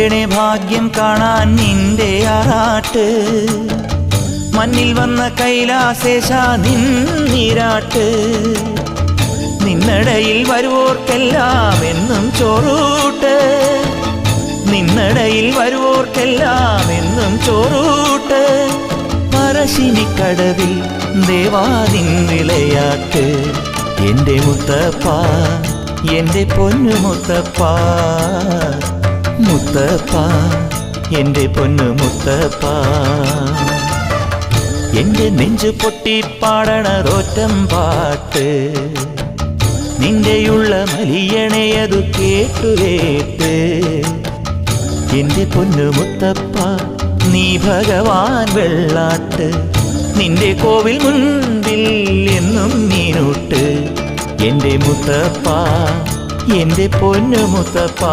തരണേ ഭാഗ്യം കാണാൻ നിന്റെ ആറാട്ട്. മണ്ണിൽ വന്ന കൈലാസേശ നിന്നിരാട്ട്. നിന്നടയിൽ വരുവോർക്കെല്ലാം എന്നും ചോറൂട്ട്. നിന്നടയിൽ വരുവോർക്കെല്ലാം എന്നും ചോറൂട്ട്. പറശ്ശിനിക്കടവിൽ ദേവാദിൻ വിളയാട്ട്. എൻ്റെ മുത്തപ്പ, എൻ്റെ പൊന്നു മുത്തപ്പ, മുത്തപ്പ, എൻ്റെ പൊന്നു മുത്തപ്പ. എൻ്റെ നെഞ്ചു പൊട്ടി പാടണതൊറ്റം പാട്ട്. നിന്റെയുള്ള മലിയണയതു കേട്ടുകേട്ട്. എൻ്റെ പൊന്നു മുത്തപ്പ, നീ ഭഗവാൻ വെള്ളാട്ട്. നിന്റെ കോവിൽ മുൻപിൽ എന്നും നീനൂട്ട്. എൻ്റെ മുത്തപ്പ, എൻ്റെ പൊന്നു മുത്തപ്പ.